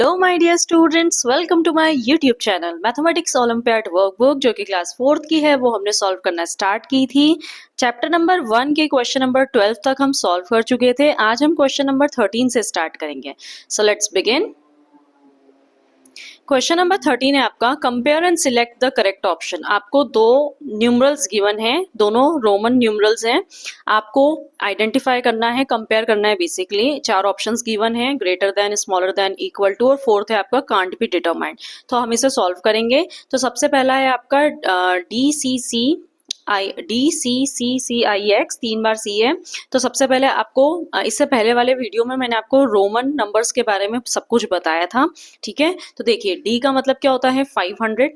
Hello my dear students, welcome to my YouTube channel mathematics olympiad workbook जो कि class 4th की है। वो हमने सॉल्व करना स्टार्ट की थी। चैप्टर नंबर 1 के क्वेश्चन नंबर 12 तक हम सॉल्व कर चुके थे। आज हम क्वेश्चन नंबर 13 से स्टार्ट करेंगे। So let's begin. Question number 13 है आपका, compare and select the correct option. आपको दो न्यूमरल्स गिवन हैं, दोनों रोमन न्यूमरल्स हैं। आपको आइडेंटिफाई करना है, कंपेयर करना है। बेसिकली चार ऑप्शंस गिवन हैं, greater than, smaller than, equal to, और फोर्थ है आपका कांट बी डिटरमाइंड। तो हम इसे सॉल्व करेंगे। तो सबसे पहला है आपका DCCIX, 3 बार C है। तो सबसे पहले आपको इससे पहले वाले वीडियो में मैंने आपको रोमन नंबर्स के बारे में सब कुछ बताया था। ठीक है, तो देखिए D का मतलब क्या होता है 500,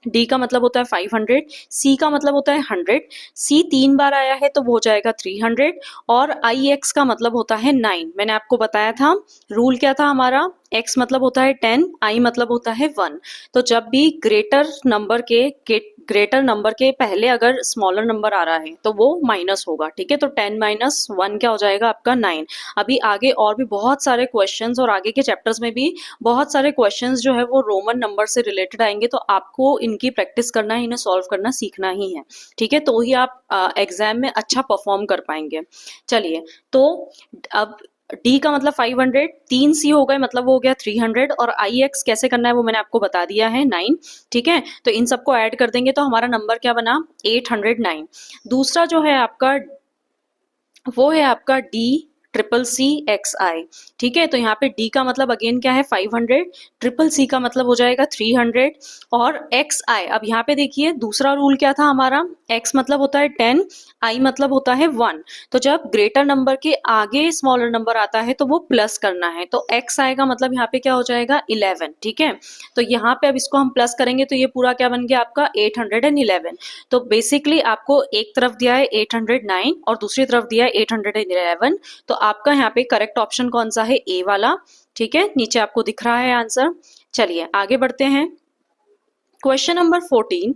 D का मतलब होता है 500, C का मतलब होता है 100, C 3 बार आया है तो वो हो जाएगा 300, और IX का मतलब होता है 9। मैंने आपको बताया था रूल क्या था हमारा, X मतलब होता है 10, I मतलब होता है 1। तो जब भी ग्रेटर नंबर के पहले अगर स्मॉलर नंबर आ रहा है तो वो माइनस होगा। ठीक है, तो 10 माइनस 1 क्या हो जाएगा आपका 9। अभी आगे और भी बहुत सारे क्वेश्चंस और आगे के चैप्टर्स में भी बहुत सारे क्वेश्चंस जो है वो रोमन नंबर से रिलेटेड आएंगे। तो आपको इनकी प्रैक्टिस करना है, इन्हें सॉल्व करना सीखना ही है। ठीक है, तो ही आप एग्जाम में अच्छा परफॉर्म कर पाएंगे। चलिए, तो अब D का मतलब 500, 3C हो गए मतलब वो हो गया 300, और IX कैसे करना है वो मैंने आपको बता दिया है 9। ठीक है, तो इन सबको ऐड कर देंगे तो हमारा नंबर क्या बना 809। दूसरा जो है आपका वो है आपका DCCXI। ठीक है, तो यहाँ पे D का मतलब अगेन क्या है 500, CCC का मतलब हो जाएगा 300, और XI। अब यहाँ पे देखिए दूसरा रूल क्या था हमारा, X मतलब होता है 10, I मतलब होता है 1। तो जब ग्रेटर नंबर के आगे स्मॉलर नंबर आता है तो वो प्लस करना है। तो X आएगा मतलब यहाँ पे क्या हो जाएगा 11। ठीक है, तो यहाँ पे अब इसको हम प्लस करेंगे तो ये पूरा क्या बन गया आपका 811। तो बेसिकली आपको एक तरफ दिया है 809 और दूसरी तरफ दिया है 811। तो आपका यहाँ पे करेक्ट ऑप्शन कौन सा है, ए वाला। ठीक है, नीचे आपको दिख रहा है आंसर। चलिए आगे बढ़ते हैं। Question number 14,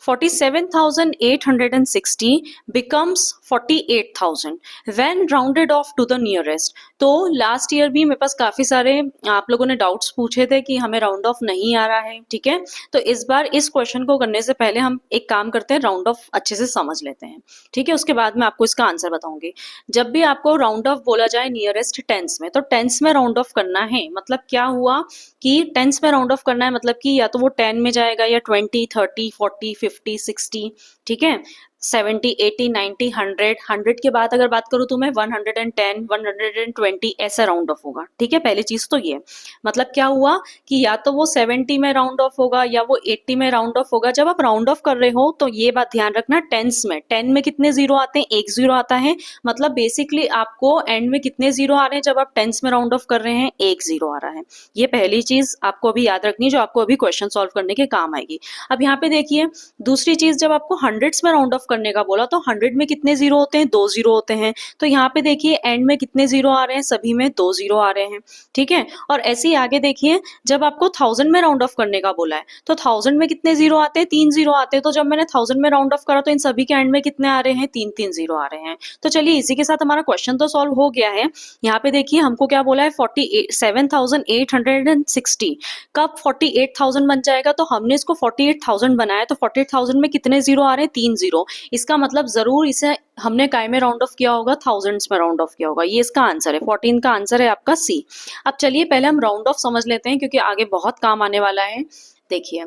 47,860 becomes 48,000 when rounded off to the nearest। तो लास्ट ईयर भी मेरे पास काफी सारे आप लोगों ने डाउट्स पूछे थे कि हमें राउंड ऑफ नहीं आ रहा है। ठीक है, तो इस बार इस क्वेश्चन को करने से पहले हम एक काम करते हैं, राउंड ऑफ अच्छे से समझ लेते हैं। ठीक है, उसके बाद मैं आपको इसका आंसर बताऊंगी। जब भी आपको राउंड ऑफ बोला जाए नियरेस्ट टेंस में, तो टेंस में राउंड ऑफ करना है। मतलब क्या हुआ कि टेंस में राउंड ऑफ करना है, मतलब कि या तो वो 10 में जाएगा या 20, 30, 40, 50, 60। ठीक है, 70, 80, 90, 100, 100 के बाद अगर बात करूं तो मैं 110, 120 ऐसा राउंड ऑफ होगा। ठीक है, पहली चीज तो ये, मतलब क्या हुआ कि या तो वो 70 में राउंड ऑफ होगा या वो 80 में राउंड ऑफ होगा। जब आप राउंड ऑफ कर रहे हो तो ये बात ध्यान रखना, टेंस में 10 में कितने जीरो आते हैं, एक जीरो आता है। मतलब बेसिकली आपको एंड में कितने जीरो आ रहे हैं जब आप टेंस में राउंड ऑफ कर रहे हैं, एक जीरो आ रहा है। ये पहली चीज आपको अभी याद रखनी है जो आपको अभी क्वेश्चन सॉल्व करने के काम आएगी। अब यहाँ पे देखिए दूसरी चीज, जब आपको हंड्रेड्स में राउंड ऑफ करने का बोला तो 100 में कितने जीरो होते हैं, 2 जीरो होते हैं। तो यहाँ पे देखिए एंड में कितने जीरो आ रहे हैं, सभी में 2 जीरो आ रहे हैं। ठीक है, और ऐसे ही आगे देखिए जब आपको 1000 में राउंड ऑफ करने का बोला है तो 1000 में कितने जीरो आते हैं, 3 जीरो आते हैं। तो जब मैंने 1000 में राउंड ऑफ करा तो इन सभी के एंड में कितने आ रहे हैं, 3 जीरो आ रहे हैं। तो चलिए इसी के साथ हमारा क्वेश्चन तो सॉल्व हो गया है। यहाँ पे देखिए हमको क्या बोला है 47,860, कब 48,000 बन जाएगा, तो हमने इसको 48,000 बनाया तो 48,000 में कितने जीरो आ रहे हैं, 3 जीरो। इसका मतलब जरूर इसे हमने काय में राउंड ऑफ किया होगा, थाउजेंड्स में राउंड ऑफ किया होगा। ये इसका आंसर है, 14 का आंसर है आपका सी। अब चलिए पहले हम राउंड ऑफ समझ लेते हैं क्योंकि आगे बहुत काम आने वाला है। देखिए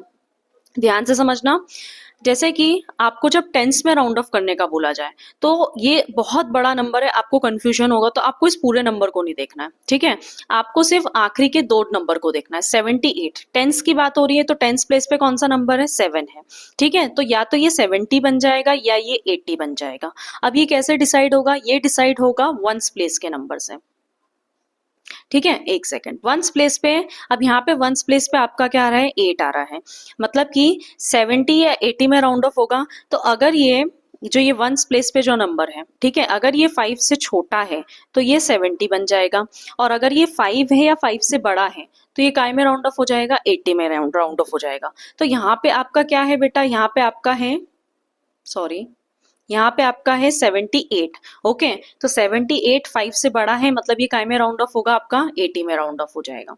ध्यान से समझना, जैसे कि आपको जब टेंस में राउंड ऑफ करने का बोला जाए तो ये बहुत बड़ा नंबर है, आपको कंफ्यूजन होगा, तो आपको इस पूरे नंबर को नहीं देखना है। ठीक है, आपको सिर्फ आखिरी के 2 नंबर को देखना है। 78 टेंस की बात हो रही है तो टेंस प्लेस पे कौन सा नंबर है, 7 है। ठीक है, तो या तो ये 70 बन जाएगा या ये 80 बन जाएगा। अब ये कैसे डिसाइड होगा, ये डिसाइड होगा वंस प्लेस के नंबर से। ठीक है, एक सेकंड, वंस प्लेस पे, अब यहाँ पे वंस प्लेस पे आपका क्या आ रहा है, 8 आ रहा है। मतलब कि 70 या 80 में राउंड ऑफ होगा तो अगर ये जो ये वंस प्लेस पे जो नंबर है, ठीक है, अगर ये 5 से छोटा है तो ये 70 बन जाएगा, और अगर ये 5 है या 5 से बड़ा है तो ये काय में राउंड ऑफ हो जाएगा, 80 में राउंड ऑफ हो जाएगा। तो यहाँ पे आपका क्या है बेटा, यहाँ पे आपका है, सॉरी, यहाँ पे आपका है 78। ओके, तो 78 5 से बड़ा है, मतलब ये काय में राउंड ऑफ होगा, आपका 80 में राउंड ऑफ हो जाएगा।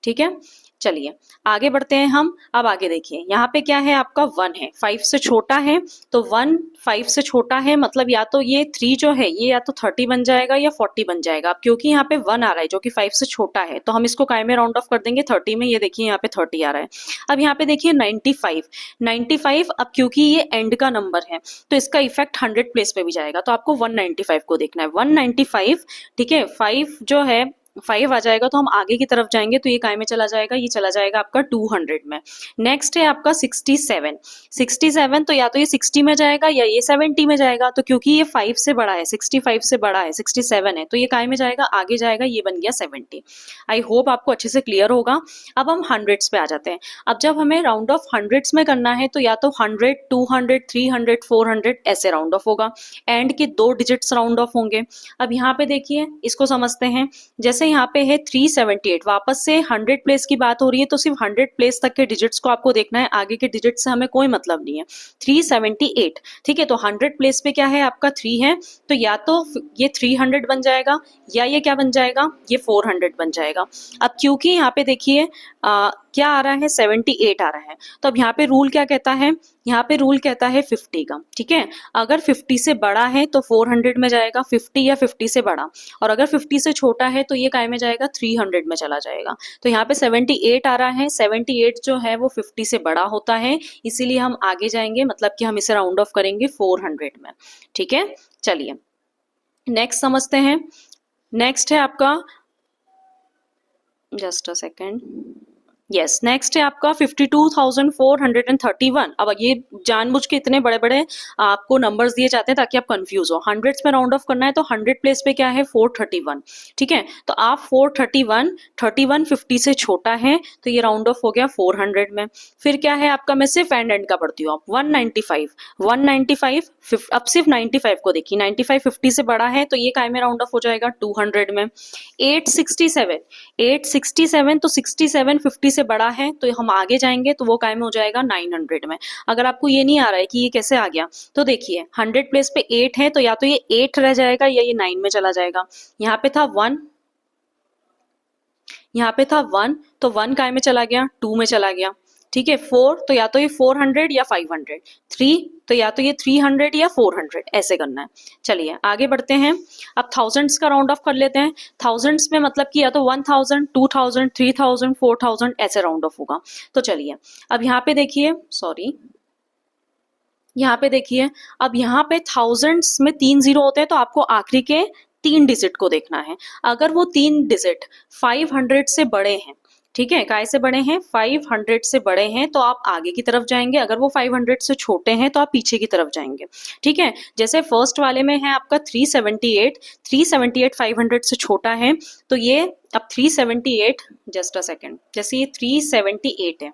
ठीक है, चलिए आगे बढ़ते हैं हम। अब आगे देखिए, यहाँ पे क्या है, आपका 1 है, 5 से छोटा है, तो 1 5 से छोटा है, मतलब या तो ये 3 जो है ये या तो 30 बन जाएगा या 40 बन जाएगा। अब क्योंकि यहाँ पे 1 आ रहा है जो कि 5 से छोटा है, तो हम इसको काय में राउंड ऑफ कर देंगे 30 में। ये देखिए यहाँ पे 30 आ रहा है। अब यहाँ पे देखिए 95, 95, अब क्योंकि ये एंड का नंबर है तो इसका इफेक्ट 100 प्लेस पे भी जाएगा, तो आपको 195 को देखना है। 195, ठीक है, 5 जो है 5 आ जाएगा तो हम आगे की तरफ जाएंगे, तो ये काय में चला जाएगा, ये चला जाएगा आपका 200 में। नेक्स्ट है आपका 67, 67 तो या तो ये 60 में जाएगा या ये 70 में जाएगा, तो क्योंकि ये 5 से बड़ा है, 65 से बड़ा है, 67 है, तो ये काय में जाएगा, आगे जाएगा, ये बन गया 70। आई होप आपको अच्छे से क्लियर होगा। अब हम हंड्रेड्स पे आ जाते हैं। अब जब हमें राउंड ऑफ हंड्रेड्स में करना है तो या तो 100, 200, 300, 400 ऐसे राउंड ऑफ होगा, एंड के 2 डिजिट्स राउंड ऑफ होंगे। अब यहाँ पे देखिए, इसको समझते हैं। जैसे यहाँ पे है 378, वापस से 100 प्लेस की बात हो रही है, तो सिर्फ 100 प्लेस तक के डिजिट्स को आपको देखना है, आगे के डिजिट से हमें कोई मतलब नहीं है। 378, ठीक है, तो 100 प्लेस पे क्या है, आपका 3 है, तो या तो ये 300 बन जाएगा या ये क्या बन जाएगा, ये 400 बन जाएगा। अब क्योंकि यहाँ पे देखिए क्या आ रहा है, 78 आ रहा है, तो अब यहाँ पे रूल क्या कहता है, यहाँ पे रूल कहता है 50 का। ठीक है, अगर 50 से बड़ा है तो 400 में जाएगा, 50 या 50 से बड़ा, और अगर 50 से छोटा है तो ये काय में जाएगा, 300 में चला जाएगा। तो यहाँ पे 78 आ रहा है, 78 जो है वो 50 से बड़ा होता है, इसीलिए हम आगे जाएंगे, मतलब कि हम इसे राउंड ऑफ करेंगे 400 में। ठीक है, चलिए नेक्स्ट समझते हैं। नेक्स्ट है आपका, just a second, yes, next है आपका 52,431। अब ये जानबूझ के इतने बड़े बड़े आपको नंबर्स दिए जाते हैं ताकि आप कंफ्यूज हो। हंड्रेड्स में राउंड ऑफ करना है तो 100 प्लेस पे क्या है, 431। ठीक है, तो आप 431, 31 50 से छोटा है, तो ये राउंड ऑफ हो गया 400 में। फिर क्या है आपका, मैं सिर्फ एंड का पढ़ती हूँ, आप 195, 195, अब सिर्फ 95 को देखिए, 95 50 से बड़ा है, तो ये काय में राउंड ऑफ हो जाएगा 200 में। 867, 867 तो 67 50 से बड़ा है, तो हम आगे जाएंगे तो वो काय में हो जाएगा 900 में। अगर आपको ये नहीं आ रहा है कि ये कैसे आ गया, तो देखिए 100 प्लेस पे 8 है, तो या तो ये 8 रह जाएगा या ये 9 में चला जाएगा। यहाँ पे था 1, यहाँ पे था 1, तो 1 काय में चला गया, 2 में चला गया। ठीक है, 4 तो या तो ये 400 या 500, 3 तो या तो ये 300 या 400, ऐसे करना है। चलिए आगे बढ़ते हैं। अब थाउजेंड्स का राउंड ऑफ कर लेते हैं। थाउजेंड्स में मतलब कि या तो 1000, 2000, 3000, 4000 ऐसे राउंड ऑफ होगा। तो चलिए अब यहाँ पे देखिए, सॉरी, यहाँ पे देखिए, अब यहाँ पे थाउजेंड्स में 3 जीरो होते हैं, तो आपको आखिरी के 3 डिजिट को देखना है। अगर वो 3 डिजिट 500 से बड़े हैं, ठीक है, काय से बड़े हैं, 500 से बड़े हैं, तो आप आगे की तरफ जाएंगे। अगर वो 500 से छोटे हैं तो आप पीछे की तरफ जाएंगे। ठीक है, जैसे फर्स्ट वाले में है आपका 378, 378 500 से छोटा है, तो ये अब 378, जस्ट अ सेकेंड, जैसे ये 378 है,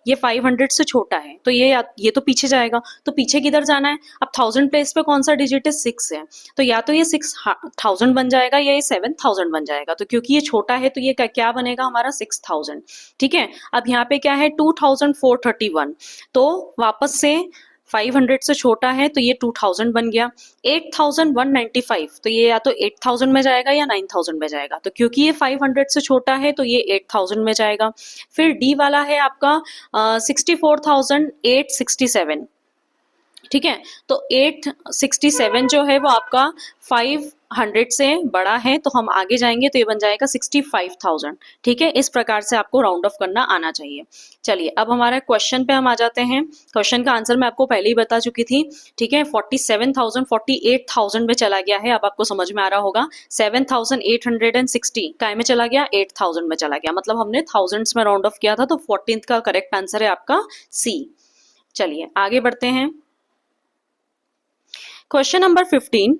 ये 500 से छोटा है, तो ये तो पीछे जाएगा, तो पीछे किधर जाना है। अब 1000 प्लेस पे कौन सा डिजिट है, 6 है, तो या तो ये 6000 बन जाएगा या ये 7000 बन जाएगा। तो क्योंकि ये छोटा है तो ये क्या बनेगा हमारा, 6000। ठीक है, अब यहाँ पे क्या है, 2431, तो वापस से 500 से छोटा है, तो ये 2000 बन गया। 8195, तो ये या तो 8000 में जाएगा या 9000 में जाएगा, तो क्योंकि ये 500 से छोटा है तो ये 8000 में जाएगा। फिर डी वाला है आपका 64,867। ठीक है, तो 867 जो है वो आपका 500 से बड़ा है, तो हम आगे जाएंगे तो ये बन जाएगा 65,000। ठीक है, इस प्रकार से आपको राउंड ऑफ करना आना चाहिए। चलिए अब हमारा क्वेश्चन पे हम आ जाते हैं। क्वेश्चन का आंसर मैं आपको पहले ही बता चुकी थी। ठीक है, 47,000 48,000 में चला गया है, अब आपको समझ में आ रहा होगा। 7,860 काय में चला गया, 8,000 में चला गया, मतलब हमने थाउजेंड्स में राउंड ऑफ किया था, तो 14th का करेक्ट आंसर है आपका सी। चलिए आगे बढ़ते हैं। Question number 15,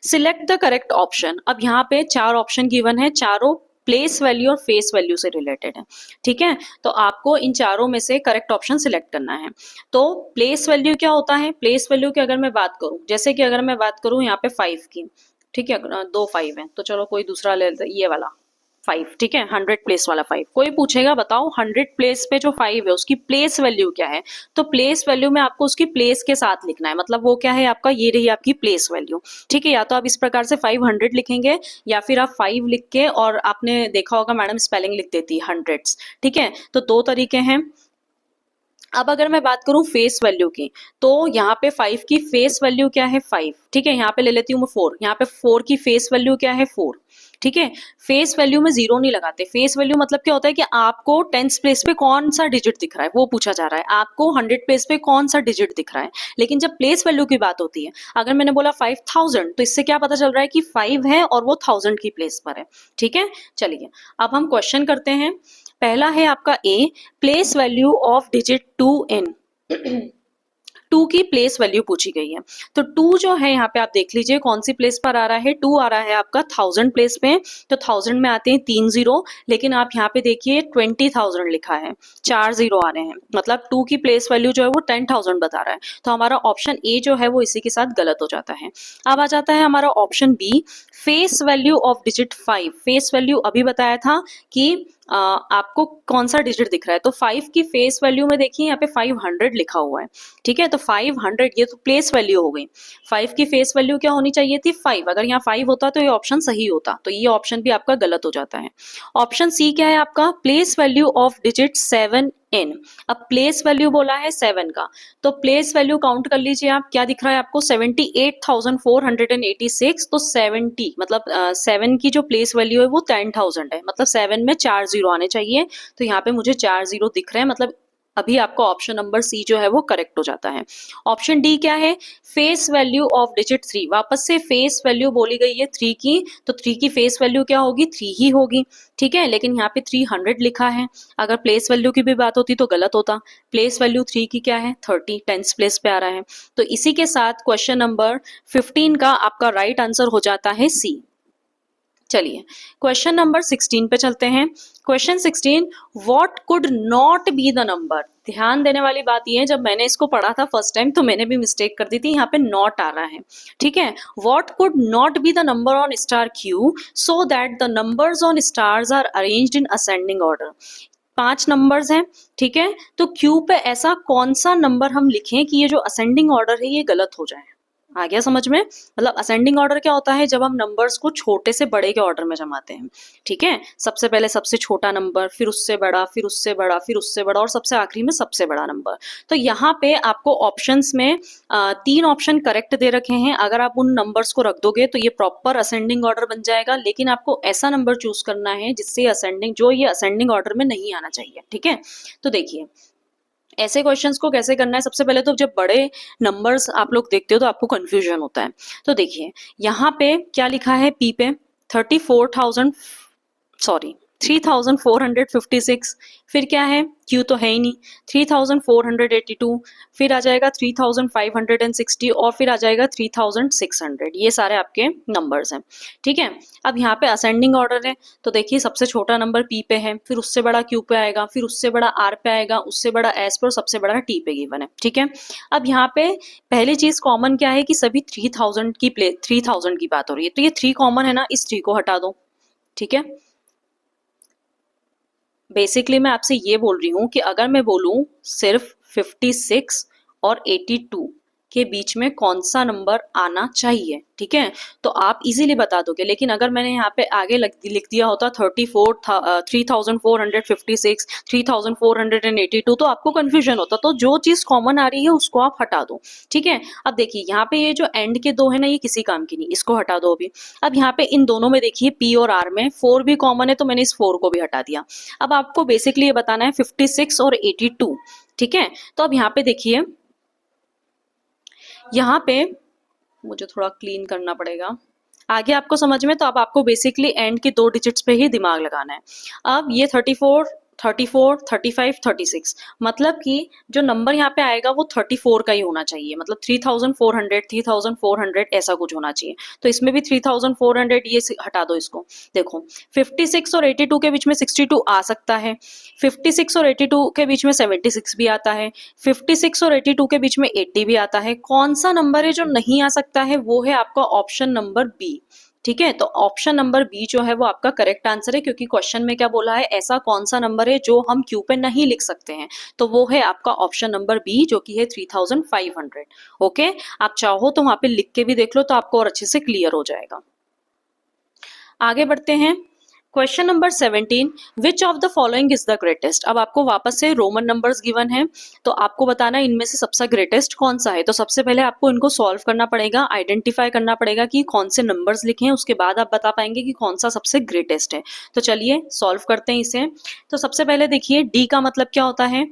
select the correct option. अब यहाँ पे 4 ऑप्शन गिवन है, चारों प्लेस वैल्यू और फेस वैल्यू से रिलेटेड है। ठीक है, तो आपको इन चारों में से करेक्ट ऑप्शन सिलेक्ट करना है। तो प्लेस वैल्यू क्या होता है, प्लेस वैल्यू की अगर मैं बात करूं, जैसे कि अगर मैं बात करूं यहाँ पे 5 की, ठीक है, 2 5 है, तो चलो कोई दूसरा ले लेते, ये वाला 5, ठीक है, 100 प्लेस वाला 5। कोई पूछेगा बताओ 100 प्लेस पे जो 5 है उसकी प्लेस वैल्यू क्या है, तो प्लेस वैल्यू में आपको उसकी प्लेस के साथ लिखना है, मतलब वो क्या है आपका, ये रही आपकी प्लेस वैल्यू, ठीक है। या तो आप इस प्रकार से 500 लिखेंगे या फिर आप 5 लिख के, और आपने देखा होगा मैडम स्पेलिंग लिख देती है हंड्रेड्स, ठीक है। तो दो तरीके हैं। अब अगर मैं बात करूं फेस वैल्यू की, तो यहाँ पे 5 की फेस वैल्यू क्या है 5, ठीक है। यहाँ पे ले लेती हूँ मैं 4, यहाँ पे 4 की फेस वैल्यू क्या है 4, ठीक है। फेस वैल्यू में जीरो नहीं लगाते। फेस वैल्यू मतलब क्या होता है कि आपको टेंस प्लेस पे कौन सा डिजिट दिख रहा है वो पूछा जा रहा है, आपको 100 प्लेस पे कौन सा डिजिट दिख रहा है। लेकिन जब प्लेस वैल्यू की बात होती है, अगर मैंने बोला 5000, तो इससे क्या पता चल रहा है कि 5 है और वो 1000 की प्लेस पर है, ठीक है। चलिए अब हम क्वेश्चन करते हैं। पहला है आपका ए, प्लेस वैल्यू ऑफ डिजिट 2 इन 2 की प्लेस वैल्यू पूछी गई है। तो 2 जो है यहाँ पे आप देख लीजिए कौन सी प्लेस पर आ रहा है, 2 आ रहा है आपका 1000 प्लेस पे। तो 1000 में आते हैं 3 जीरो, लेकिन आप यहाँ पे देखिए 20,000 लिखा है, 4 जीरो आ रहे हैं, मतलब 2 की प्लेस वैल्यू जो है वो 10,000 बता रहा है। तो हमारा ऑप्शन ए जो है वो इसी के साथ गलत हो जाता है। अब आ जाता है हमारा option B, face value of digit 5। Face value अभी बताया था कि आपको कौन सा डिजिट दिख रहा है, तो 5 की फेस वैल्यू में देखिए यहाँ पे 500 लिखा हुआ है, ठीक है। तो 500 ये तो प्लेस वैल्यू हो गई। 5 की फेस वैल्यू क्या होनी चाहिए थी 5, अगर यहाँ 5 होता तो ये ऑप्शन सही होता, तो ये ऑप्शन भी आपका गलत हो जाता है। ऑप्शन सी क्या है आपका, प्लेस वैल्यू ऑफ डिजिट 7 इन। अब प्लेस वैल्यू बोला है 7 का, तो प्लेस वैल्यू काउंट कर लीजिए आप, क्या दिख रहा है आपको 78,486। तो 70 मतलब 7 की जो प्लेस वैल्यू है वो 10,000 है, मतलब 7 में 4 जीरो आने चाहिए। तो यहाँ पे मुझे 4 जीरो दिख रहे हैं, मतलब अभी आपका ऑप्शन नंबर सी जो है वो करेक्ट हो जाता है। ऑप्शन डी क्या है, फेस वैल्यू ऑफ डिजिट 3। वापस से फेस वैल्यू बोली गई है 3 की, तो 3 की फेस वैल्यू क्या होगी 3 ही होगी, ठीक है। लेकिन यहाँ पे 300 लिखा है, अगर प्लेस वैल्यू की भी बात होती तो गलत होता। प्लेस वैल्यू 3 की क्या है 30, टेंस प्लेस पे आ रहा है। तो इसी के साथ क्वेश्चन नंबर 15 का आपका राइट आंसर हो जाता है सी। चलिए क्वेश्चन नंबर 16 पे चलते हैं। Question 16, what could not be the number. ध्यान देने वाली बात ये है, जब मैंने इसको पढ़ा था फर्स्ट टाइम तो मैंने भी मिस्टेक कर दी थी, यहाँ पे नॉट आ रहा है, ठीक है। What could not be the number on star Q so that the numbers on stars are arranged in ascending order. 5 numbers हैं, ठीक है। तो क्यू पे ऐसा कौन सा नंबर हम लिखें कि ये जो असेंडिंग ऑर्डर है ये गलत हो जाए। आ गया समझ में, मतलब असेंडिंग ऑर्डर क्या होता है, जब हम नंबर्स को छोटे से बड़े के ऑर्डर में जमाते हैं, ठीक है। सबसे पहले सबसे छोटा नंबर, फिर उससे बड़ा, फिर उससे बड़ा, फिर उससे बड़ा, और सबसे आखिरी में सबसे बड़ा नंबर। तो यहाँ पे आपको ऑप्शंस में 3 ऑप्शन करेक्ट दे रखे हैं। अगर आप उन नंबर्स को रख दोगे तो ये प्रॉपर असेंडिंग ऑर्डर बन जाएगा, लेकिन आपको ऐसा नंबर चूज करना है जिससे असेंडिंग, जो ये असेंडिंग ऑर्डर में नहीं आना चाहिए, ठीक है। तो देखिए ऐसे क्वेश्चंस को कैसे करना है। सबसे पहले तो जब बड़े नंबर्स आप लोग देखते हो तो आपको कंफ्यूजन होता है। तो देखिए यहाँ पे क्या लिखा है, पी पे 3,456, फिर क्या है क्यू तो है ही नहीं, 3,482, फिर आ जाएगा 3,560, और फिर आ जाएगा 3,600। ये सारे आपके नंबर्स हैं, ठीक है। अब यहाँ पे असेंडिंग ऑर्डर है, तो देखिए सबसे छोटा नंबर पी पे है, फिर उससे बड़ा क्यू पे आएगा, फिर उससे बड़ा आर पे आएगा, उससे बड़ा एस पे, और सबसे बड़ा टी पे गिवन है, ठीक है। अब यहाँ पे पहली चीज कॉमन क्या है कि सभी 3,000 की बात हो रही है, तो ये 3 कॉमन है ना, इस 3 को हटा दो, ठीक है। बेसिकली मैं आपसे ये बोल रही हूँ कि अगर मैं बोलूँ सिर्फ 56 और 82 के बीच में कौन सा नंबर आना चाहिए, ठीक है, तो आप इजीली बता दोगे। लेकिन अगर मैंने यहाँ पे आगे लिख दिया होता 3,456, 3,482, तो आपको कंफ्यूजन होता। तो जो चीज कॉमन आ रही है उसको आप हटा दो, ठीक है। अब देखिए यहाँ पे ये जो एंड के 2 है ना, ये किसी काम की नहीं, इसको हटा दो अभी। अब यहाँ पे इन दोनों में देखिए पी और आर में 4 भी कॉमन है, तो मैंने इस 4 को भी हटा दिया। अब आपको बेसिकली ये बताना है 56 और 82, ठीक है। तो अब यहाँ पे देखिए, यहाँ पे मुझे थोड़ा क्लीन करना पड़ेगा आगे आपको समझ में। तो अब आपको बेसिकली एंड के 2 डिजिट्स पे ही दिमाग लगाना है। अब ये 34, 35, 36, मतलब कि जो नंबर यहाँ पे आएगा वो 34 का ही होना चाहिए, मतलब 3,400 ऐसा कुछ होना चाहिए। तो इसमें भी 3,400, ये हटा दो इसको। देखो 56 और 82 के बीच में 62 आ सकता है, 56 और 82 के बीच में 76 भी आता है, 56 और 82 के बीच में 80 भी आता है। कौन सा नंबर है जो नहीं आ सकता है, वो है आपका ऑप्शन नंबर बी, ठीक है, तो ऑप्शन नंबर बी जो है वो आपका करेक्ट आंसर है, क्योंकि क्वेश्चन में क्या बोला है, ऐसा कौन सा नंबर है जो हम क्यू पे नहीं लिख सकते हैं, तो वो है आपका ऑप्शन नंबर बी जो कि है 3500। ओके, आप चाहो तो वहां पे लिख के भी देख लो तो आपको और अच्छे से क्लियर हो जाएगा। आगे बढ़ते हैं। Question number 17, which of the following is the greatest. अब आपको वापस से रोमन नंबर्स गिवन है, तो आपको बताना है इनमें से सबसे ग्रेटेस्ट कौन सा है। तो सबसे पहले आपको इनको सॉल्व करना पड़ेगा, आइडेंटिफाई करना पड़ेगा कि कौन से नंबर्स लिखे हैं, उसके बाद आप बता पाएंगे कि कौन सा सबसे ग्रेटेस्ट है। तो चलिए सॉल्व करते हैं इसे। तो सबसे पहले देखिए डी का मतलब क्या होता है,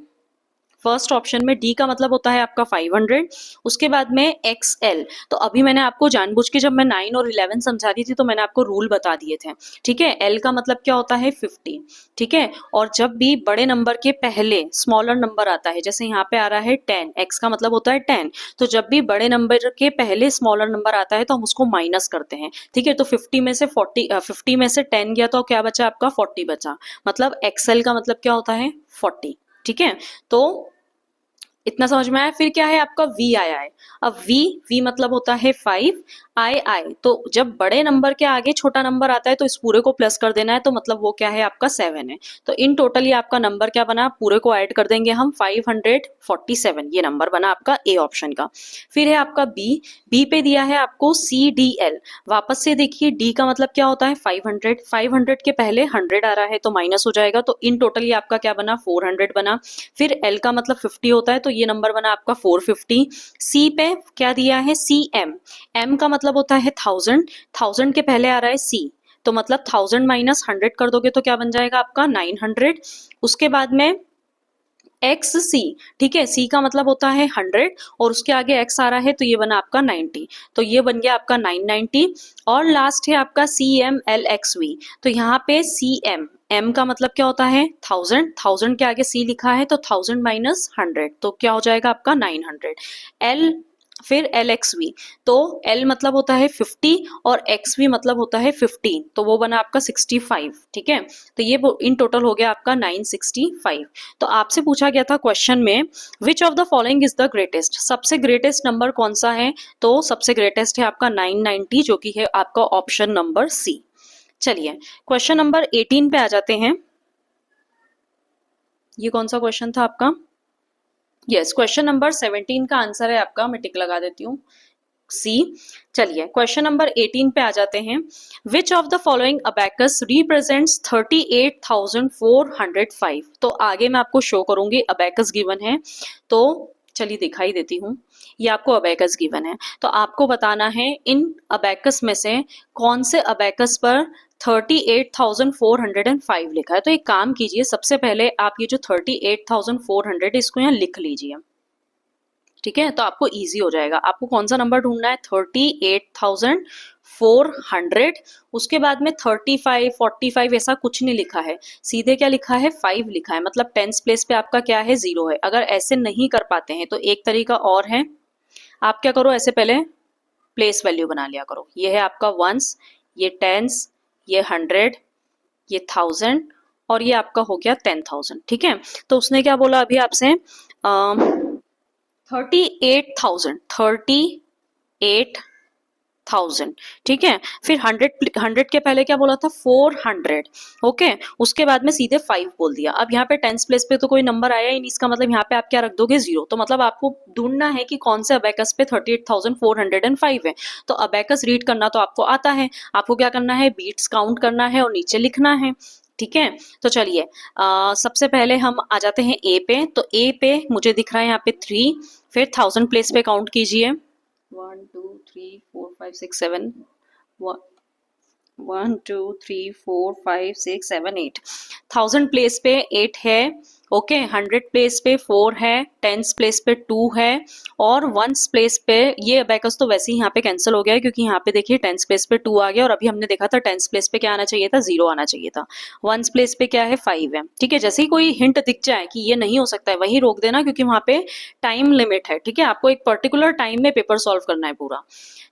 फर्स्ट ऑप्शन में डी का मतलब होता है आपका 500। उसके बाद में एक्सएल, तो अभी मैंने आपको जानबूझ के जब मैं 9 और 11 समझा दी थी तो मैंने आपको रूल बता दिए थे, ठीक है। एल का मतलब क्या होता है 50, ठीक है। और जब भी बड़े नंबर के पहले स्मॉलर नंबर आता है, जैसे यहाँ पे आ रहा है 10, एक्स का मतलब होता है 10, तो जब भी बड़े नंबर के पहले स्मॉलर नंबर आता है तो हम उसको माइनस करते हैं, ठीक है। तो 50 में से 50 में से 10 गया तो क्या बचा आपका 40 बचा, मतलब एक्सएल का मतलब क्या होता है 40, ठीक है। तो इतना समझ में आया। फिर क्या है आपका v आया है। अब v मतलब होता है 5, आई, तो जब बड़े नंबर के आगे छोटा नंबर आता है तो इस पूरे को प्लस कर देना है, तो मतलब वो क्या है आपका 7 है। तो इन टोटल ये आपका नंबर क्या बना, पूरे को ऐड कर देंगे हम 547, ये नंबर बना आपका ए ऑप्शन का। फिर है आपका बी पे दिया है आपको CDL। वापस से देखिए डी का मतलब क्या होता है 500 के पहले 100 आ रहा है तो माइनस हो जाएगा, तो इन टोटल ये आपका क्या बना 400 बना। फिर एल का मतलब 50 होता है तो ये नंबर बना आपका 450। सी पे क्या दिया है CM, एम का मतलब होता है 1000 के पहले आ रहा है सी, तो मतलब 1000 माइनस 100 कर दोगे तो क्या बन जाएगा आपका 900। उसके बाद में एक्स सी, ठीक है, सी का मतलब होता है 100 और उसके आगे एक्स आ रहा है तो ये बना आपका 90, तो ये बन गया आपका 990। और लास्ट है आपका CMLXV, तो यहाँ पे CM, एम का मतलब क्या होता है 1000 के आगे सी लिखा है तो 1000 माइनस 100 तो क्या हो जाएगा आपका 900। एल, फिर LXV, तो L मतलब होता है 50 और XV मतलब होता है 15, तो वो बना आपका 65, ठीक है। तो ये इन टोटल हो गया आपका 965। तो आपसे पूछा गया था क्वेश्चन में विच of the following is the greatest, सबसे ग्रेटेस्ट नंबर कौन सा है, तो सबसे ग्रेटेस्ट है आपका 990 जो कि है आपका ऑप्शन नंबर सी। चलिए क्वेश्चन नंबर 18 पे आ जाते हैं। ये कौन सा क्वेश्चन था आपका, यस क्वेश्चन नंबर 17 का आंसर है आपका, मैं टिक लगा देती हूँ सी। चलिए क्वेश्चन नंबर 18 पे आ जाते हैं। विच of the following abacus represents 38,405। तो आगे मैं आपको शो करूंगी, अबैकस गिवन है तो चलिए दिखाई देती हूँ, ये आपको अबैकस गिवन है, तो आपको बताना है इन अबैकस में से कौन से अबैकस पर 38,405 लिखा है। तो एक काम कीजिए, सबसे पहले आप ये जो 38,400 इसको यहाँ लिख लीजिए, ठीक है, तो आपको इजी हो जाएगा। आपको कौन सा नंबर ढूंढना है 38,400, उसके बाद में 35 45 ऐसा कुछ नहीं लिखा है, सीधे क्या लिखा है 5 लिखा है, मतलब टेंस प्लेस पे आपका क्या है 0 है। अगर ऐसे नहीं कर पाते हैं तो एक तरीका और है, आप क्या करो ऐसे पहले प्लेस वैल्यू बना लिया करो। ये है आपका वंस, ये टेंस, ये 100, ये 1000 और ये आपका हो गया 10,000, ठीक है। तो उसने क्या बोला अभी आपसे 38,000, ठीक है। फिर 100 के पहले क्या बोला था 400, ओके, उसके बाद में सीधे 5 बोल दिया। अब यहाँ पे टेंस प्लेस पे तो कोई नंबर आया ही नहीं, इसका मतलब यहाँ पे आप क्या रख दोगे 0, तो मतलब आपको ढूंढना है कि कौन से अबैकस पे 38,405 है। तो अबैकस रीड करना तो आपको आता है, आपको क्या करना है बीट्स काउंट करना है और नीचे लिखना है, ठीक है। तो चलिए सबसे पहले हम आ जाते हैं ए पे, तो ए पे मुझे दिख रहा है यहाँ पे 3, फिर 1000 प्लेस पे काउंट कीजिए 1 2 3 4 5 6 7 1 2 3 4 5 6 7 8, 1000 प्लेस पे 8 है, ओके, 100 प्लेस पे 4 है, 10 प्लेस पे 2 है और 1 प्लेस पे, ये अबैकस तो वैसे ही यहाँ पे कैंसिल हो गया है क्योंकि यहाँ पे देखिए 10 प्लेस पे 2 आ गया और अभी हमने देखा था 10 प्लेस पे क्या आना चाहिए था 0 आना चाहिए था। 1 प्लेस पे क्या है 5 है, ठीक है। जैसे ही कोई हिंट दिख जाए कि ये नहीं हो सकता है वहीं रोक देना क्योंकि वहां पे टाइम लिमिट है, ठीक है, आपको एक पर्टिकुलर टाइम में पेपर सॉल्व करना है पूरा।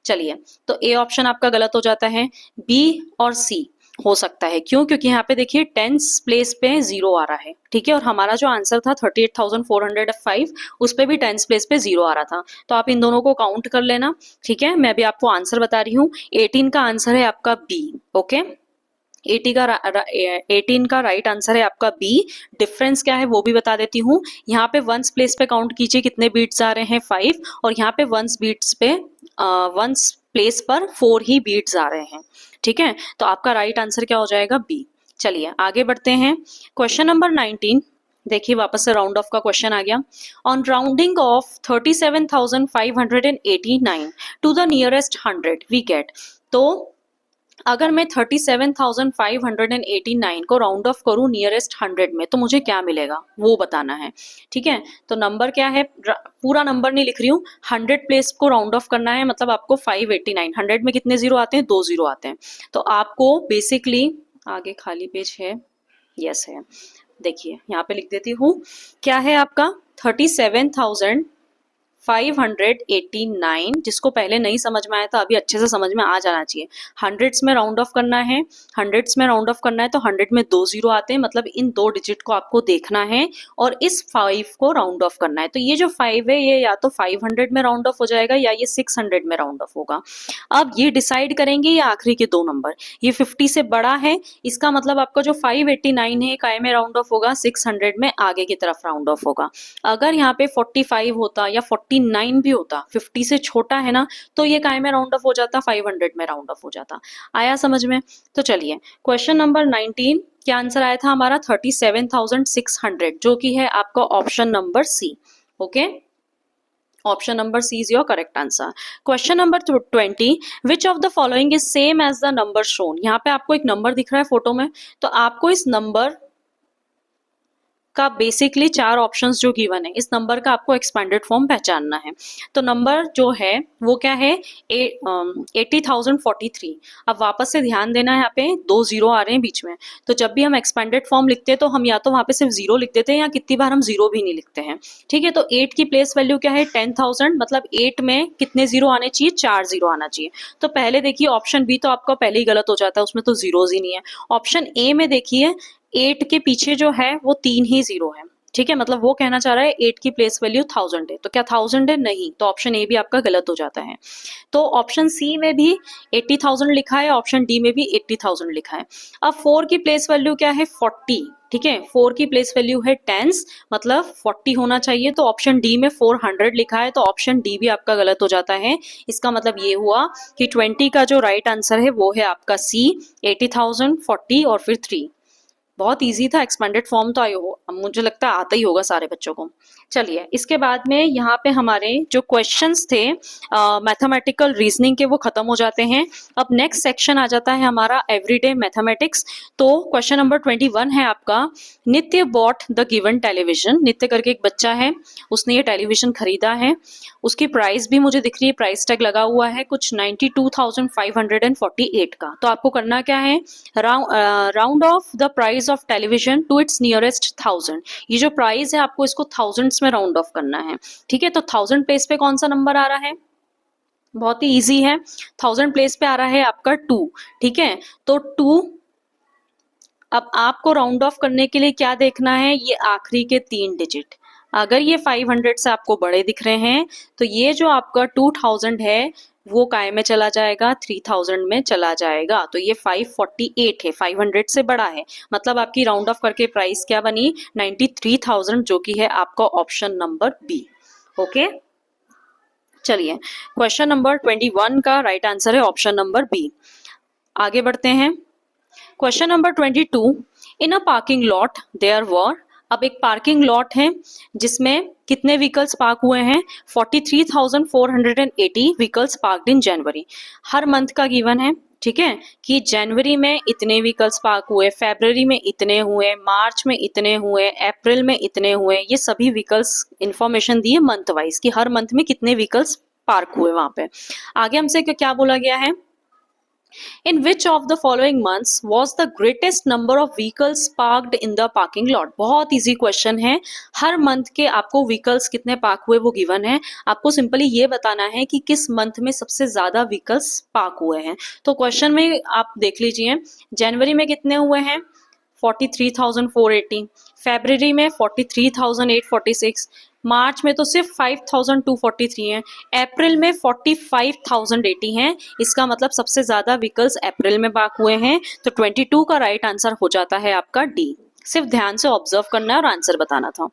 चलिए तो ए ऑप्शन आपका गलत हो जाता है, बी और सी, हो सकता है, क्यों? क्योंकि यहाँ पे देखिए टेंस प्लेस पे 0 आ रहा है, ठीक है, और हमारा जो आंसर था 38,405 उस पे भी टेंस प्लेस पे 0 आ रहा था। तो आप इन दोनों को काउंट कर लेना, ठीक है। मैं भी आपको आंसर बता रही हूँ, 18 का आंसर है आपका बी। ओके, 18 का राइट आंसर है आपका बी। डिफरेंस क्या है वो भी बता देती हूँ। यहाँ पे वंस प्लेस पे काउंट कीजिए कितने बीट्स आ रहे हैं, 5, और यहाँ पे वंस प्लेस पर 4 ही बीट्स आ रहे हैं, ठीक है। तो आपका राइट आंसर क्या हो जाएगा, बी। चलिए आगे बढ़ते हैं। क्वेश्चन नंबर 19, देखिए वापस से राउंड ऑफ का क्वेश्चन आ गया। On rounding off 37,589 to the nearest 100 we get. तो अगर मैं 37,589 को राउंड ऑफ करूं नियरेस्ट 100 में तो मुझे क्या मिलेगा वो बताना है, ठीक है। तो नंबर क्या है, पूरा नंबर नहीं लिख रही हूँ, 100 प्लेस को राउंड ऑफ करना है, मतलब आपको 589, 100 में कितने जीरो आते हैं, 2 जीरो आते हैं। तो आपको बेसिकली, आगे खाली पेज है, यस है, देखिए यहाँ पे लिख देती हूँ, क्या है आपका 37,589, जिसको पहले नहीं समझ में आया था अभी अच्छे से समझ में आ जाना चाहिए। हंड्रेड्स में राउंड ऑफ करना है, हंड्रेड्स में राउंड ऑफ करना है तो 100 में 2 जीरो आते हैं, मतलब इन 2 डिजिट को आपको देखना है और इस 5 को राउंड ऑफ करना है। तो ये जो 5 है ये या तो 500 में राउंड ऑफ हो जाएगा या ये 600 में राउंड ऑफ होगा। अब ये डिसाइड करेंगे ये आखिरी के 2 नंबर, ये 50 से बड़ा है, इसका मतलब आपका जो 589 है काय में राउंड ऑफ होगा, 600 में आगे की तरफ राउंड ऑफ होगा। अगर यहाँ पे 45 होता या 49 भी होता, 50 से छोटा है ना, तो ये काय में राउंड ऑफ हो जाता, 500 में राउंड ऑफ हो जाता। आया समझ में? तो चलिए क्वेश्चन नंबर 19 क्या आंसर आया था हमारा, 37,600, जो कि है आपका option number C. Okay, option number C is your correct answer. Question number 20, which of the following is same as the number shown. यहाँ पे आपको एक नंबर दिख रहा है फोटो में, तो आपको इस नंबर का बेसिकली 4 ऑप्शंस जो गिवन है, इस नंबर का आपको एक्सपेंडेड फॉर्म पहचानना है। तो नंबर जो है वो क्या है, 80,043। अब वापस से ध्यान देना है, यहाँ पे 2 जीरो आ रहे हैं बीच में, तो जब भी हम एक्सपेंडेड फॉर्म लिखते हैं तो हम या तो वहाँ पे सिर्फ जीरो लिख देते हैं या कितनी बार हम जीरो भी नहीं लिखते हैं, ठीक है। तो 8 की प्लेस वैल्यू क्या है, 10,000, मतलब 8 में कितने जीरो आने चाहिए, 4 जीरो आना चाहिए। तो पहले देखिए ऑप्शन बी तो आपका पहले ही गलत हो जाता है, उसमें तो जीरोज ही नहीं है। ऑप्शन ए में देखिए 8 के पीछे जो है वो 3 ही जीरो है, ठीक है, मतलब वो कहना चाह रहा है 8 की प्लेस वैल्यू 1000 है, तो क्या 1000 है, नहीं, तो ऑप्शन ए भी आपका गलत हो जाता है। तो ऑप्शन सी में भी 80,000 लिखा है, ऑप्शन डी में भी 80,000 लिखा है। अब 4 की प्लेस वैल्यू क्या है, 40, ठीक है, 4 की प्लेस वैल्यू है टेंस, मतलब 40 होना चाहिए, तो ऑप्शन डी में 400 लिखा है, तो ऑप्शन डी भी आपका गलत हो जाता है। इसका मतलब ये हुआ कि 20 का जो राइट आंसर है वो है आपका सी, 80,000, 40 और फिर 3। बहुत इजी था, एक्सपेंडेड फॉर्म तो आयो हो, मुझे लगता है आता ही होगा सारे बच्चों को। चलिए इसके बाद में यहाँ पे हमारे जो क्वेश्चंस थे मैथमेटिकल रीजनिंग के वो खत्म हो जाते हैं। अब नेक्स्ट सेक्शन आ जाता है हमारा एवरीडे मैथमेटिक्स। तो क्वेश्चन नंबर 21 है आपका, नित्य बॉट द गिवन टेलीविजन। नित्य करके एक बच्चा है, उसने ये टेलीविजन खरीदा है, उसकी प्राइस भी मुझे दिख रही है, प्राइस टैग लगा हुआ है कुछ 92,548 का। तो आपको करना क्या है, round off the price of television to its nearest 1000। ये जो प्राइस है आपको इसको थाउजेंड्स में राउंड ऑफ करना है, ठीक है। तो 1000 प्लेस पे कौन सा नंबर आ रहा है, बहुत ही इजी है, 1000 प्लेस पे आ रहा है आपका 2, ठीक है। तो 2, अब आपको राउंड ऑफ करने के लिए क्या देखना है, ये आखिरी के 3 डिजिट। अगर ये 500 से आपको बड़े दिख रहे हैं तो ये जो आपका 2000 है वो काय में चला जाएगा, 3000 में चला जाएगा। तो ये 548 है, 500 से बड़ा है, मतलब आपकी राउंड ऑफ करके प्राइस क्या बनी, 93,000, जो कि है आपका ऑप्शन नंबर बी। ओके, चलिए क्वेश्चन नंबर 21 का राइट आंसर है ऑप्शन नंबर बी। आगे बढ़ते हैं। Question number 22, in a parking lot there were. अब एक पार्किंग लॉट है जिसमें कितने व्हीकल्स पार्क हुए हैं, 43,480 व्हीकल्स पार्कड इन जनवरी। हर मंथ का गिवन है, ठीक है, कि जनवरी में इतने व्हीकल्स पार्क हुए, फरवरी में इतने हुए, मार्च में इतने हुए, अप्रैल में इतने हुए, ये सभी व्हीकल्स इंफॉर्मेशन दी है मंथ वाइज कि हर मंथ में कितने व्हीकल्स पार्क हुए वहां पे। आगे हमसे क्या बोला गया है, In which of the following months was the greatest number of vehicles parked in the parking lot? बहुत इजी क्वेश्चन है. हर मंथ के आपको व्हीकल्स कितने पार्क हुए वो गिवन है. आपको सिंपली ये बताना है कि किस मंथ में सबसे ज्यादा व्हीकल्स पार्क हुए हैं. तो क्वेश्चन में आप देख लीजिए, जनवरी में कितने हुए हैं 43,480, फरवरी में 43,846, मार्च में तो सिर्फ 5,243 हैं, अप्रैल में 45,080 हैं. इसका मतलब सबसे ज्यादा व्हीकल्स अप्रैल में पार्क हुए हैं. तो 22 का राइट आंसर हो जाता है आपका डी. सिर्फ ध्यान से ऑब्जर्व करना है और आंसर बताना था.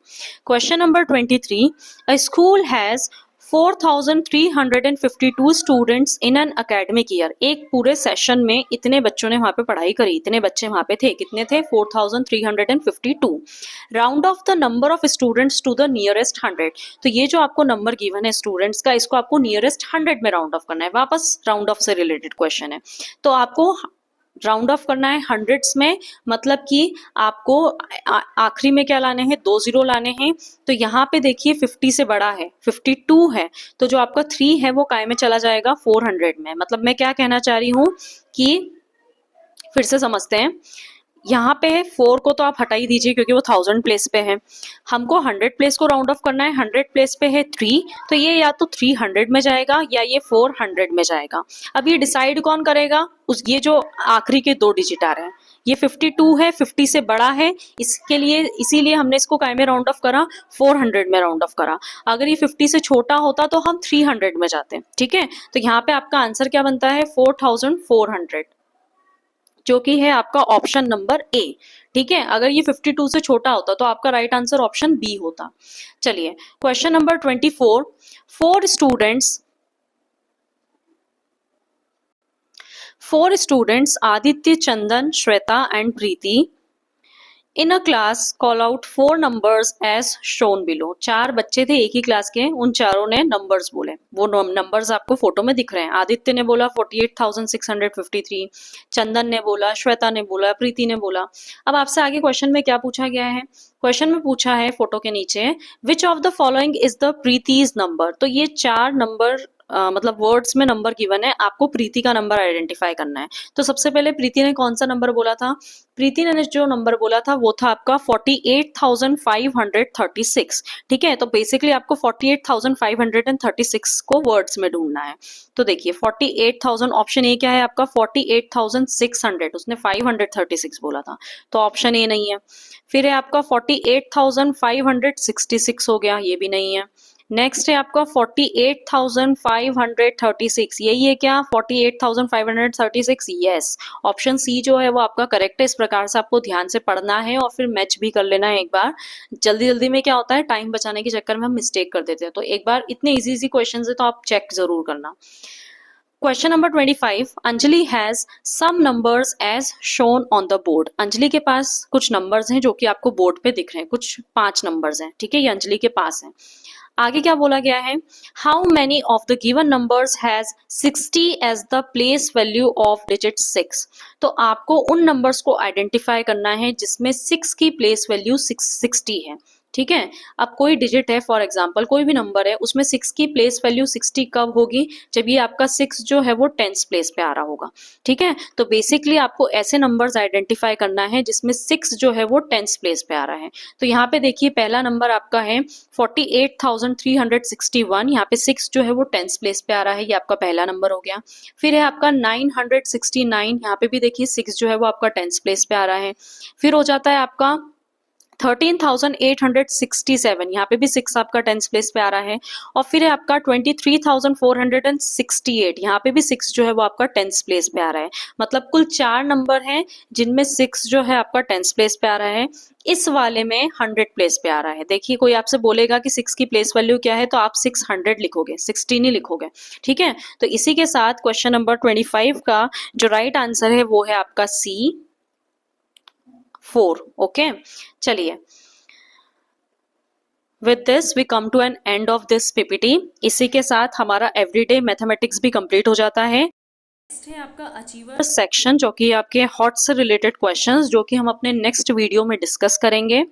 Question number 23, a school has 4,352 students in an academic year. एक पूरे सेशन में इतने बच्चों ने वहां पे पढ़ाई करी, इतने बच्चे वहां पे थे. कितने थे 4,352. Round off the number of students to the nearest 100. तो ये जो आपको नंबर गिवन है स्टूडेंट्स का, इसको आपको नियरेस्ट 100 में राउंड ऑफ करना है. वापस राउंड ऑफ से रिलेटेड क्वेश्चन है. तो आपको राउंड ऑफ करना है हंड्रेड्स में, मतलब कि आपको आखिरी में क्या लाने हैं, 2 जीरो लाने हैं. तो यहाँ पे देखिए 50 से बड़ा है, 52 है, तो जो आपका 3 है वो काय में चला जाएगा 400 में. मतलब मैं क्या कहना चाह रही हूँ कि फिर से समझते हैं. यहाँ पे 4 को तो आप हटा ही दीजिए क्योंकि वो 1000 प्लेस पे है. हमको 100 प्लेस को राउंड ऑफ करना है. 100 प्लेस पे है 3, तो ये या तो 300 में जाएगा या ये 400 में जाएगा. अब ये डिसाइड कौन करेगा, उस ये जो आखिरी के 2 डिजिट आ रहे हैं, ये 52 है, 50 से बड़ा है, इसके लिए इसीलिए हमने इसको काय में राउंड ऑफ करा, 400 में राउंड ऑफ करा. अगर ये 50 से छोटा होता तो हम 300 में जाते. ठीक है, तो यहाँ पे आपका आंसर क्या बनता है 4400, जो कि है आपका ऑप्शन नंबर ए. ठीक है, अगर ये 52 से छोटा होता तो आपका राइट आंसर ऑप्शन बी होता. चलिए question number 24, 4 students Aditya, Chandan, Shweta and Preeti in a class call out 4 numbers as shown below. 4 बच्चे थे एक ही क्लास के, उन चारों ने नंबर्स बोले. वो नंबर्स आपको फोटो में दिख रहे हैं. आदित्य ने बोला 48,653, चंदन ने बोला, श्वेता ने बोला, प्रीति ने बोला. अब आपसे आगे क्वेश्चन में क्या पूछा गया है, क्वेश्चन में पूछा है फोटो के नीचे, which of the following is the prettiest number. तो ये 4 नंबर मतलब वर्ड्स में नंबर गिवन है, आपको प्रीति का नंबर आइडेंटिफाई करना है. तो सबसे पहले प्रीति ने कौन सा नंबर बोला था, प्रीति ने जो नंबर बोला था वो था आपका 48,536. ठीक है, तो बेसिकली आपको 48,536 को वर्ड्स में ढूंढना है. तो देखिए 48,000 ऑप्शन ए क्या है आपका 48,600, उसने 536 बोला था, तो ऑप्शन ए नहीं है. फिर है आपका 48,566 हो गया, ये भी नहीं है. नेक्स्ट है आपका 48,536, यही है क्या 48,536, यस. ऑप्शन सी जो है वो आपका करेक्ट है. इस प्रकार से आपको ध्यान से पढ़ना है और फिर मैच भी कर लेना है एक बार. जल्दी जल्दी में क्या होता है, टाइम बचाने के चक्कर में हम मिस्टेक कर देते हैं. तो एक बार इतने इजी इजी क्वेश्चन है तो आप चेक जरूर करना. Question number 25, Anjali has some numbers as shown on the board. Anjali के पास कुछ नंबर्स हैं जो कि आपको बोर्ड पे दिख रहे हैं, कुछ 5 नंबर्स हैं. ठीक है, ये अंजलि के पास है. आगे क्या बोला गया है, how many of the given numbers has 60 as the place value of digit 6. तो आपको उन नंबर्स को आइडेंटिफाई करना है जिसमें 6 की प्लेस वैल्यू 60 है. ठीक है, अब कोई डिजिट है, फॉर एग्जांपल कोई भी नंबर है, उसमें 6 की प्लेस वैल्यू 60 कब होगी, जब ये आपका 6 जो है वो 10th प्लेस पे आ रहा होगा. ठीक है, तो बेसिकली आपको ऐसे नंबर्स आइडेंटिफाई करना है जिसमें 6 जो है वो 10th प्लेस पे आ रहा है. तो यहाँ पे देखिए पहला नंबर आपका है 48,361, यहाँ पे 6 जो है वो 10th प्लेस पे आ रहा है, ये आपका पहला नंबर हो गया. फिर है आपका 969, यहाँ पे भी देखिए 6 जो है वो आपका 10th प्लेस पे आ रहा है. फिर हो जाता है आपका 13,867, यहाँ पे भी 6 आपका 10th प्लेस पे आ रहा है. और फिर है आपका 23,468, यहाँ पे भी 6 जो है वो आपका 10th प्लेस पे आ रहा है. मतलब कुल 4 नंबर हैं जिनमें 6 जो है आपका 10th प्लेस पे आ रहा है. इस वाले में 100 प्लेस पे आ रहा है. देखिए कोई आपसे बोलेगा कि 6 की प्लेस वैल्यू क्या है, तो आप 600 लिखोगे, 60 नहीं लिखोगे. ठीक है, तो इसी के साथ क्वेश्चन नंबर 25 का जो राइट आंसर है वो है आपका सी 4. ओके, चलिए with this we come to an end of this PPT. इसी के साथ हमारा एवरीडे मैथमेटिक्स भी कंप्लीट हो जाता है. नेक्स्ट है आपका अचीवर सेक्शन, जो कि आपके हॉट से रिलेटेड क्वेश्चंस, जो कि हम अपने नेक्स्ट वीडियो में डिस्कस करेंगे.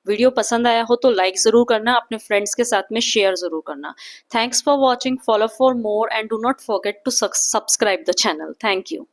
वीडियो पसंद आया हो तो लाइक जरूर करना, अपने फ्रेंड्स के साथ में शेयर जरूर करना. Thanks for watching, follow for more and do not forget to subscribe the channel. Thank you.